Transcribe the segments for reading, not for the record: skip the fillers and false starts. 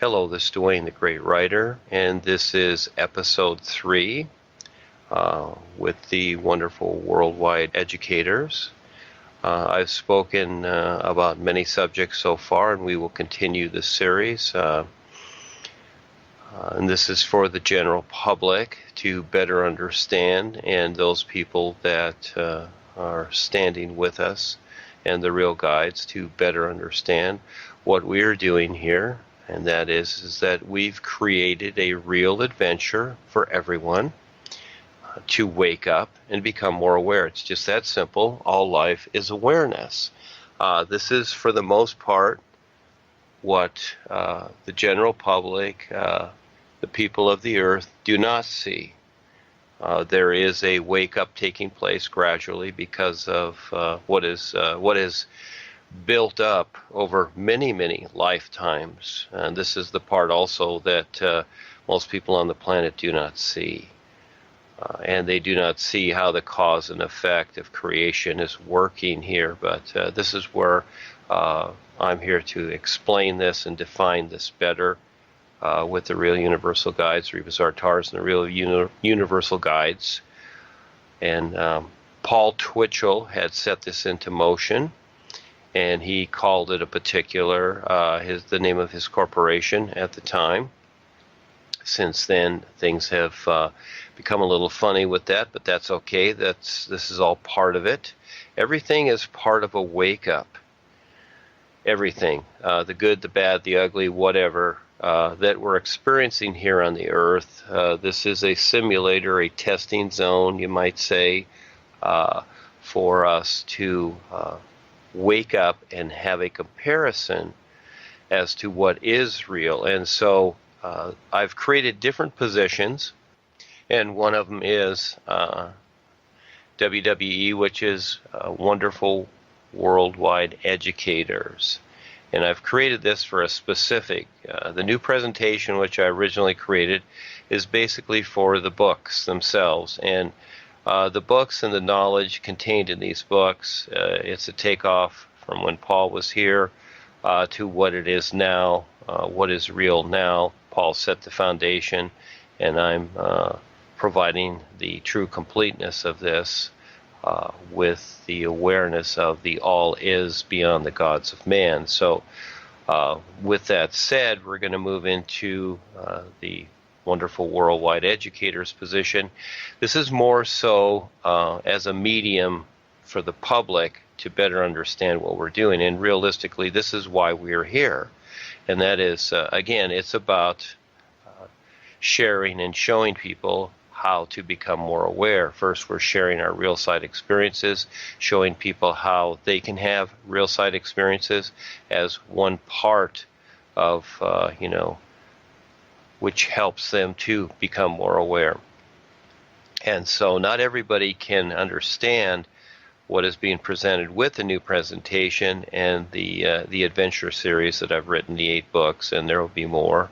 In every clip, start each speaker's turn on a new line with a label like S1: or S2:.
S1: Hello, this is Duane, the Great Writer, and this is episode 3 with the wonderful worldwide educators. I've spoken about many subjects so far, and we will continue this series. And this is for the general public to better understand, and those people that are standing with us and the real guides to better understand what we are doing here. And that is that we've created a real adventure for everyone to wake up and become more aware. It's just that simple. All life is awareness. This is, for the most part, what the general public, the people of the earth, do not see. There is a wake-up taking place gradually because of what is built up over many, many lifetimes. And this is the part also that most people on the planet do not see. And they do not see how the cause and effect of creation is working here. But this is where I'm here to explain this and define this better with the Real Universal Guides, Rebazartars, and the Real Universal Guides. And Paul Twitchell had set this into motion, and he called it a particular, the name of his corporation at the time. Since then, things have become a little funny with that, but that's okay. This is all part of it. Everything is part of a wake-up. Everything, the good, the bad, the ugly, whatever, that we're experiencing here on the earth. This is a simulator, a testing zone, you might say, for us to wake up and have a comparison as to what is real. And so I've created different positions, and one of them is WWE, which is Wonderful Worldwide Educators. And I've created this for a specific, the new presentation which I originally created is basically for the books themselves. And the books and the knowledge contained in these books, it's a takeoff from when Paul was here to what it is now, what is real now. Paul set the foundation, and I'm providing the true completeness of this with the awareness of the all is beyond the gods of man. So with that said, we're going to move into the Wonderful Worldwide Educators position. This is more so as a medium for the public to better understand what we're doing. And realistically, this is why we're here. And that is, again, it's about sharing and showing people how to become more aware. First, we're sharing our real side experiences, showing people how they can have real side experiences as one part of, which helps them to become more aware. And so not everybody can understand what is being presented with the new presentation and the adventure series that I've written, the 8 books, and there will be more.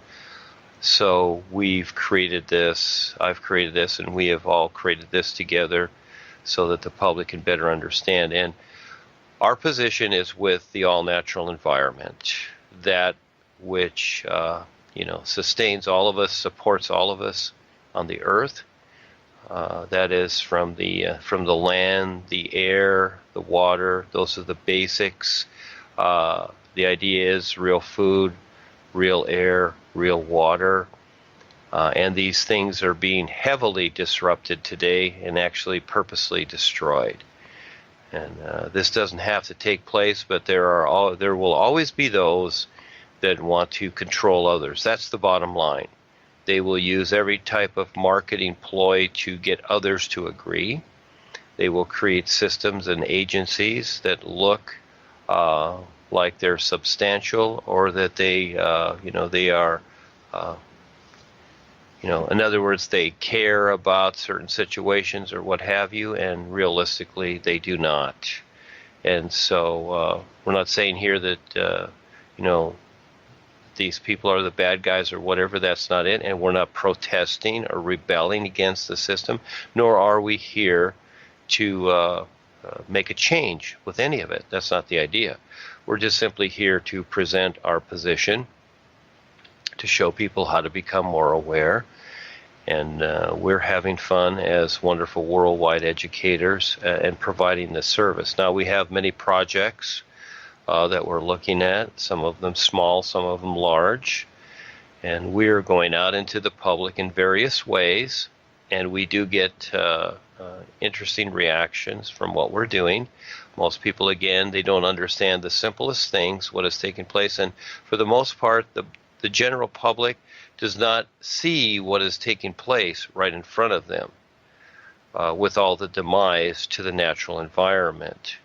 S1: So we've created this, I've created this, and we have all created this together so that the public can better understand. And our position is with the all-natural environment, that which sustains all of us, supports all of us on the earth. That is from the land, the air, the water. Those are the basics. The idea is real food, real air, real water, and these things are being heavily disrupted today and actually purposely destroyed. And this doesn't have to take place, but there will always be those that want to control others. That's the bottom line. They will use every type of marketing ploy to get others to agree. They will create systems and agencies that look like they're substantial, or that they are, in other words, they care about certain situations or what have you, and realistically they do not. And so we're not saying here that, these people are the bad guys or whatever. That's not it. And we're not protesting or rebelling against the system, nor are we here to make a change with any of it. That's not the idea. We're just simply here to present our position to show people how to become more aware. And we're having fun as wonderful worldwide educators and providing this service. Now, we have many projects that we're looking at, some of them small, some of them large. And we're going out into the public in various ways. And we do get interesting reactions from what we're doing. Most people, again, they don't understand the simplest things, what is taking place. And for the most part, the general public does not see what is taking place right in front of them with all the demise to the natural environment.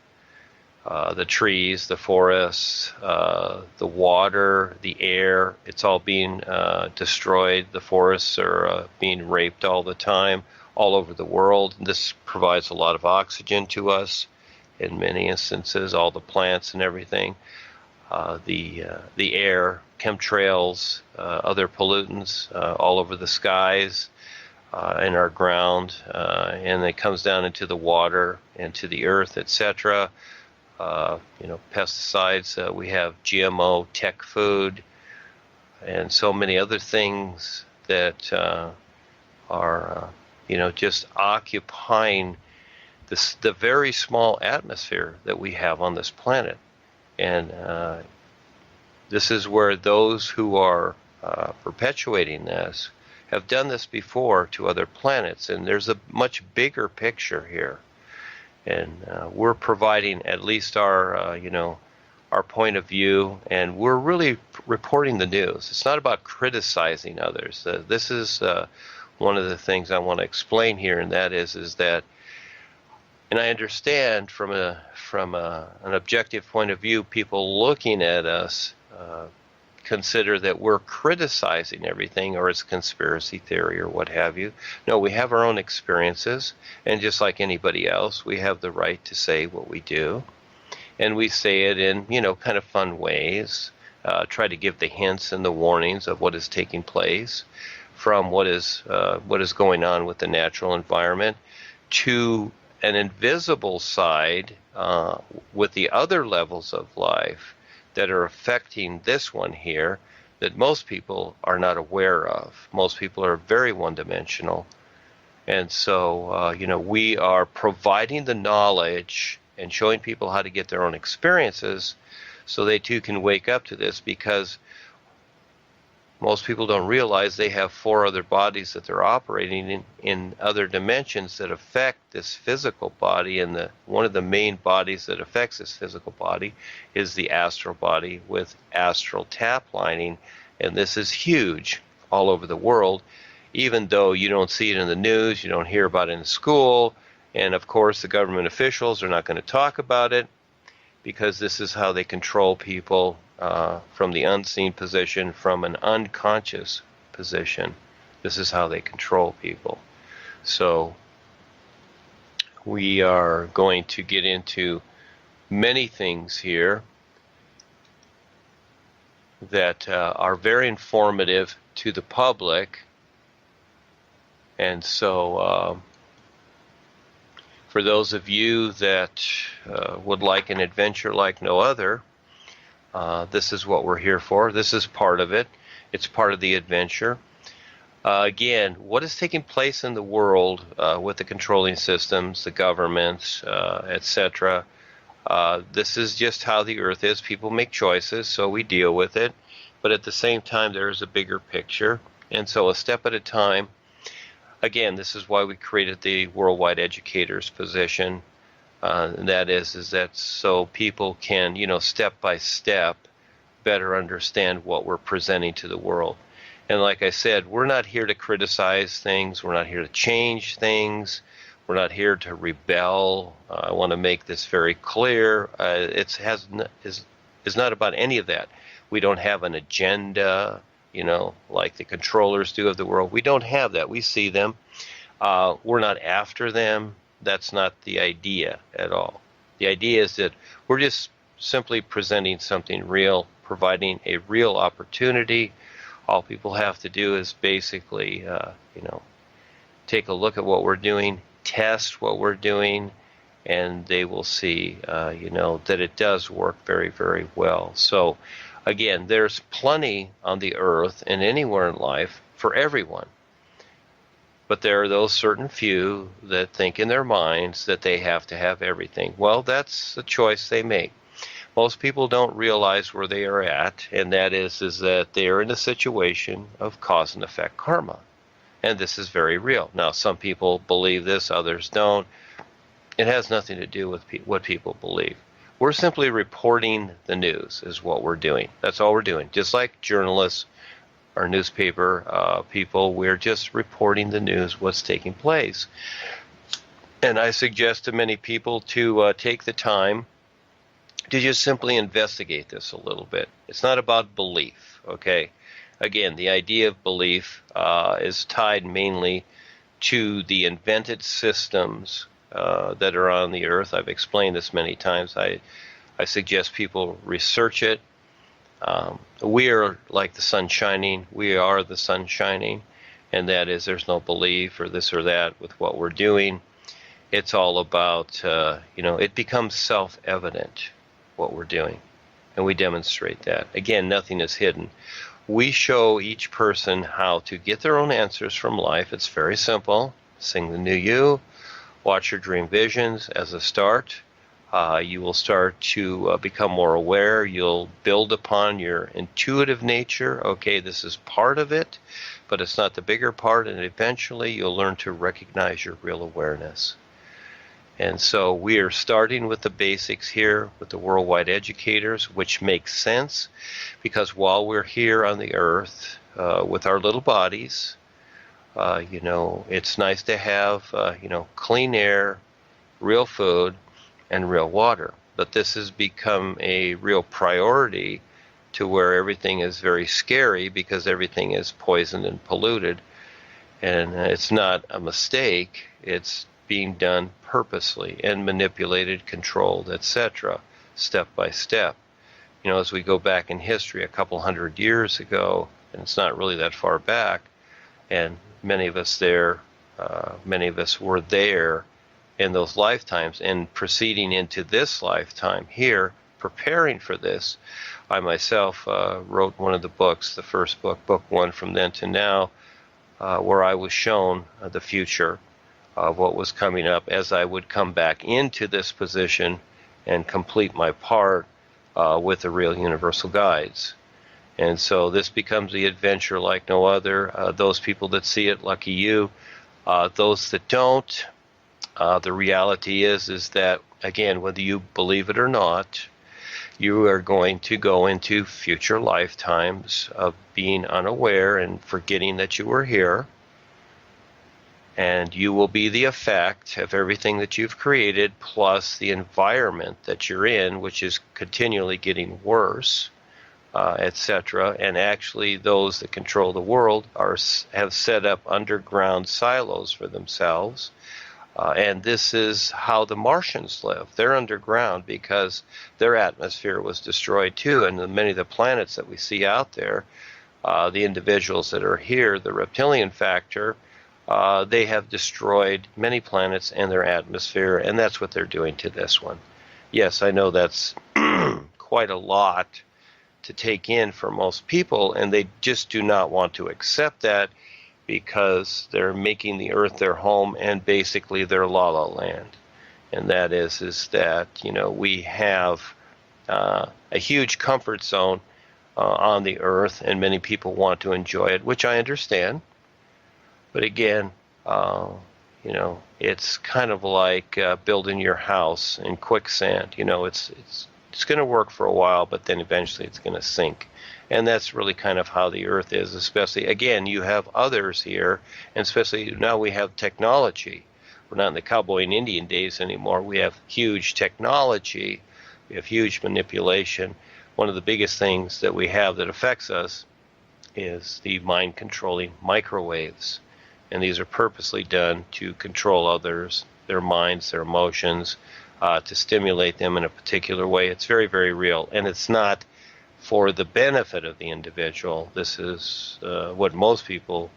S1: The trees, the forests, the water, the air, it's all being destroyed. The forests are being raped all the time, all over the world. This provides a lot of oxygen to us in many instances, all the plants and everything. The air, chemtrails, other pollutants all over the skies and our ground, and it comes down into the water, into the earth, etc. Pesticides, we have GMO tech food, and so many other things that are, just occupying the very small atmosphere that we have on this planet. And this is where those who are perpetuating this have done this before to other planets, and there's a much bigger picture here. And we're providing at least our point of view, and we're really reporting the news. It's not about criticizing others. This is one of the things I want to explain here, and that is that, and I understand from an objective point of view, people looking at us consider that we're criticizing everything, or it's conspiracy theory or what have you. No, we have our own experiences, and just like anybody else, we have the right to say what we do, and we say it in kind of fun ways. Try to give the hints and the warnings of what is taking place, from what is going on with the natural environment, to an invisible side with the other levels of life that are affecting this one here that most people are not aware of. Most people are very one-dimensional. And so, we are providing the knowledge and showing people how to get their own experiences so they too can wake up to this, because most people don't realize they have 4 other bodies that they're operating in other dimensions that affect this physical body, and one of the main bodies that affects this physical body is the astral body with astral tap lining, and this is huge all over the world, even though you don't see it in the news, you don't hear about it in school, and of course the government officials are not going to talk about it, because this is how they control people from the unseen position, from an unconscious position. This is how they control people. So we are going to get into many things here that are very informative to the public. And so for those of you that would like an adventure like no other, this is what we're here for. This is part of it. It's part of the adventure. Again, what is taking place in the world with the controlling systems, the governments, etc. This is just how the earth is. People make choices, so we deal with it. But at the same time, there is a bigger picture. And so a step at a time. Again, this is why we created the worldwide educators position. And that is that so people can, step by step, better understand what we're presenting to the world. And like I said, we're not here to criticize things. We're not here to change things. We're not here to rebel. I want to make this very clear. It is not about any of that. We don't have an agenda, like the controllers do of the world. We don't have that. We see them. We're not after them. That's not the idea at all. The idea is that we're just simply presenting something real, providing a real opportunity. All people have to do is basically, take a look at what we're doing, test what we're doing, and they will see, that it does work very, very well. So, Again, there's plenty on the earth and anywhere in life for everyone. But there are those certain few that think in their minds that they have to have everything. Well, that's the choice they make. Most people don't realize where they are at, and that is that they are in a situation of cause and effect karma. And this is very real. Now, some people believe this, others don't. It has nothing to do with what people believe. We're simply reporting the news is what we're doing. That's all we're doing. Just like journalists or newspaper people, we're just reporting the news, what's taking place. And I suggest to many people to take the time to just simply investigate this a little bit. It's not about belief, okay? Again, the idea of belief is tied mainly to the invented systems that are on the earth. I've explained this many times. I suggest people research it. We are like the sun shining. We are the sun shining. And that is, there's no belief or this or that with what we're doing. It's all about, it becomes self-evident what we're doing. And we demonstrate that. Again, nothing is hidden. We show each person how to get their own answers from life. It's very simple. Sing the new you. Watch your dream visions as a start. You will start to become more aware. You'll build upon your intuitive nature. Okay, this is part of it, but it's not the bigger part. And eventually you'll learn to recognize your real awareness. And so we are starting with the basics here with the worldwide educators, which makes sense because while we're here on the earth with our little bodies, it's nice to have, clean air, real food, and real water. But this has become a real priority to where everything is very scary because everything is poisoned and polluted. And it's not a mistake. It's being done purposely and manipulated, controlled, etc., step by step. As we go back in history a couple hundred years ago, and it's not really that far back, and many of us were there in those lifetimes, and proceeding into this lifetime here, preparing for this. I myself wrote one of the books, the first book, book one, From Then to Now, where I was shown the future of what was coming up as I would come back into this position and complete my part with the real universal guides. And so this becomes the adventure like no other. Those people that see it, lucky you. Those that don't, the reality is that, again, whether you believe it or not, you are going to go into future lifetimes of being unaware and forgetting that you were here. And you will be the effect of everything that you've created, plus the environment that you're in, which is continually getting worse, etc. And actually, those that control the world have set up underground silos for themselves. And this is how the Martians live. They're underground because their atmosphere was destroyed too. And many of the planets that we see out there, the individuals that are here, the reptilian factor, they have destroyed many planets and their atmosphere, and that's what they're doing to this one. Yes, I know that's quite a lot to take in for most people, and they just do not want to accept that because they're making the earth their home and basically their la-la land. And that is that, we have a huge comfort zone on the earth, and many people want to enjoy it, which I understand. But again, it's kind of like building your house in quicksand. It's going to work for a while, but then eventually it's going to sink. And that's really kind of how the earth is, especially, again, you have others here, and especially now we have technology. We're not in the cowboy and Indian days anymore. We have huge technology. We have huge manipulation. One of the biggest things that we have that affects us is the mind-controlling microwaves. And these are purposely done to control others, their minds, their emotions, to stimulate them in a particular way. It's very, very real. And it's not for the benefit of the individual. This is what most people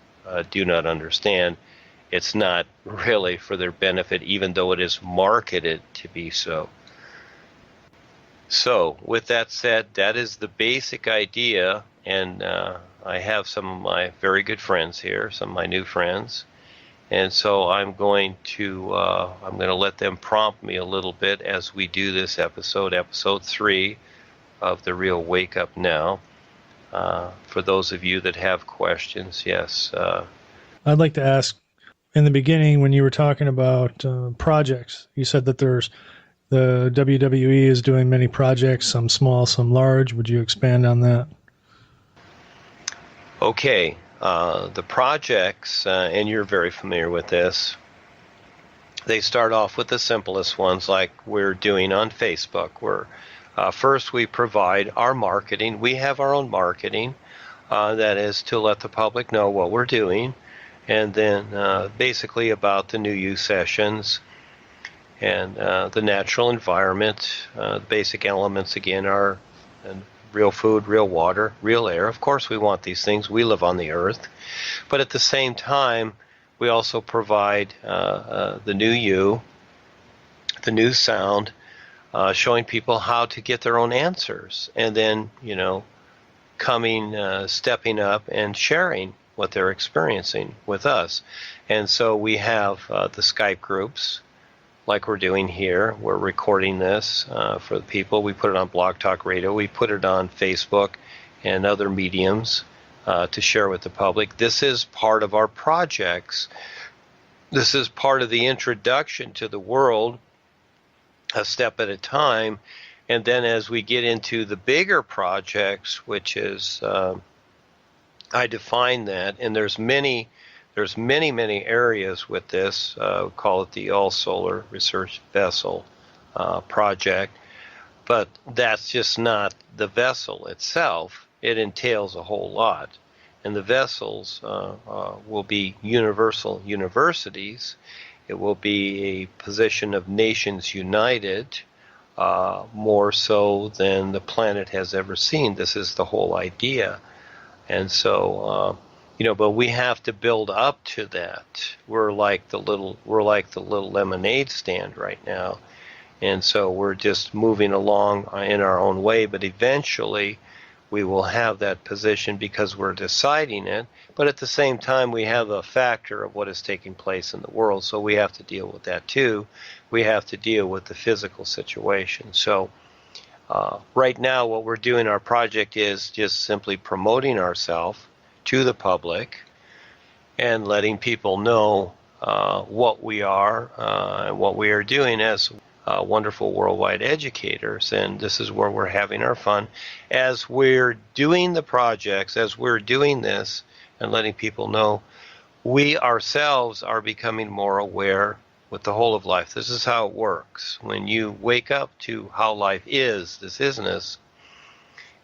S1: do not understand. It's not really for their benefit, even though it is marketed to be so. So, with that said, that is the basic idea, and I have some of my very good friends here, some of my new friends, and so I'm going to let them prompt me a little bit as we do this episode 3 of the Real Wake Up Now. For those of you that have questions, yes.
S2: I'd like to ask, in the beginning when you were talking about projects, you said that the WWE is doing many projects, some small, some large. Would you expand on that?
S1: Okay, the projects, and you're very familiar with this, they start off with the simplest ones like we're doing on Facebook. First we provide our marketing. We have our own marketing, that is to let the public know what we're doing, and then basically about the New You sessions and the natural environment. The basic elements again are real food, real water, real air. Of course we want these things. We live on the earth. But at the same time, we also provide the new you, the new sound, showing people how to get their own answers, and then, stepping up and sharing what they're experiencing with us. And so we have the Skype groups, like we're doing here. We're recording this for the people. We put it on Blog Talk Radio. We put it on Facebook and other mediums to share with the public. This is part of our projects. This is part of the introduction to the world, a step at a time. And then as we get into the bigger projects, which is, I define that, and there's many areas with this. We call it the All Solar Research Vessel project. But that's just not the vessel itself. It entails a whole lot. And the vessels will be universal universities. It will be a position of nations united, more so than the planet has ever seen. This is the whole idea. And so, but we have to build up to that. We're like the little lemonade stand right now. And so we're just moving along in our own way, but eventually we will have that position because we're deciding it. But at the same time, we have a factor of what is taking place in the world, so we have to deal with that too. We have to deal with the physical situation. So right now what we're doing, our project is just simply promoting ourselves to the public and letting people know what we are and what we are doing as wonderful worldwide educators. And this is where we're having our fun. As we're doing the projects, as we're doing this and letting people know, we ourselves are becoming more aware with the whole of life. This is how it works. When you wake up to how life is, this isness,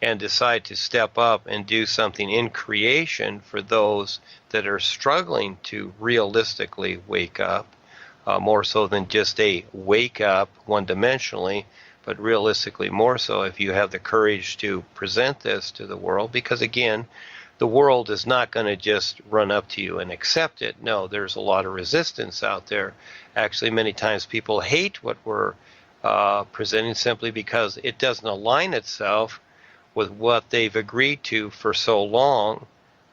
S1: and decide to step up and do something in creation for those that are struggling to realistically wake up, more so than just a wake up one-dimensionally, but realistically more so if you have the courage to present this to the world. Because again, the world is not going to just run up to you and accept it. No, there's a lot of resistance out there. Actually, many times people hate what we're presenting simply because it doesn't align itself with what they've agreed to for so long.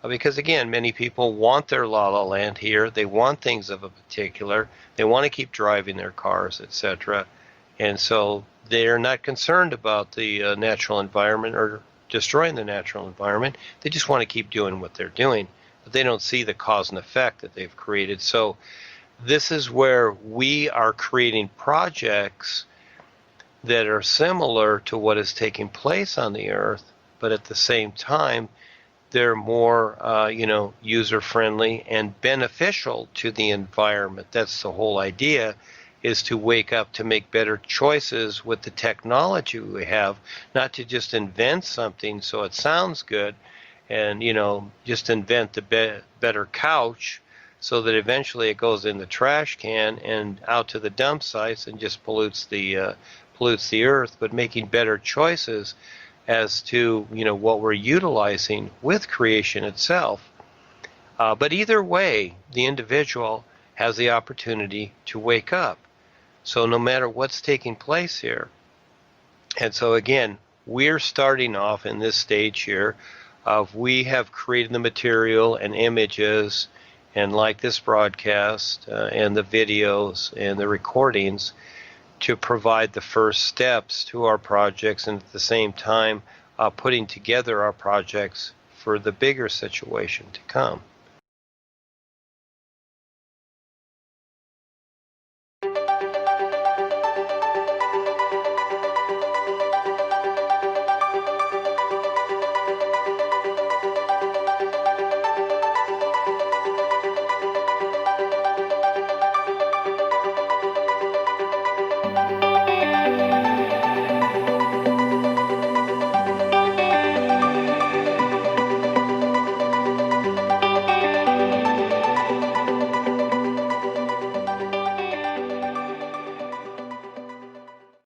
S1: Because again, many people want their la-la land here. They want things of a particular. They want to keep driving their cars, etc. And so they're not concerned about the natural environment or destroying the natural environment. They just want to keep doing what they're doing. But they don't see the cause and effect that they've created. So this is where we are creating projects that are similar to what is taking place on the earth, but at the same time, they're more, user-friendly and beneficial to the environment. That's the whole idea, is to wake up to make better choices with the technology we have, not to just invent something so it sounds good and, just invent the better couch so that eventually it goes in the trash can and out to the dump sites and just pollutes the earth, but making better choices as to what we're utilizing with creation itself. But either way, the individual has the opportunity to wake up. So no matter what's taking place here, And so again, we're starting off in this stage here of we have created the material and images and like this broadcast and the videos and the recordings to provide the first steps to our projects, and at the same time putting together our projects for the bigger situation to come.